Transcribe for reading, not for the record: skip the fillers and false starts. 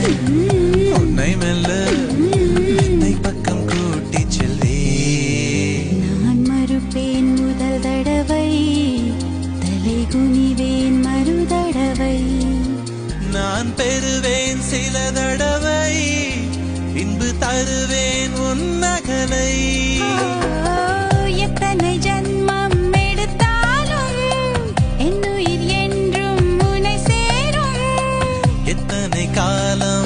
உன்னை மெல்ல என்னை பக்கம் கூட்டிச் செல்வே. நான் மறுப்பேன் முதல் தடவை, தலை குனிவேன் மறுதடவை. நான் பெறுவேன் சில தடவை, இன்பு தருவேன் உன் நகலை. எத்தனை ஜன்மம் எடுத்தாலும் என்னுயிர் என்றும் உன்னை சேரும். எத்தனை காலம்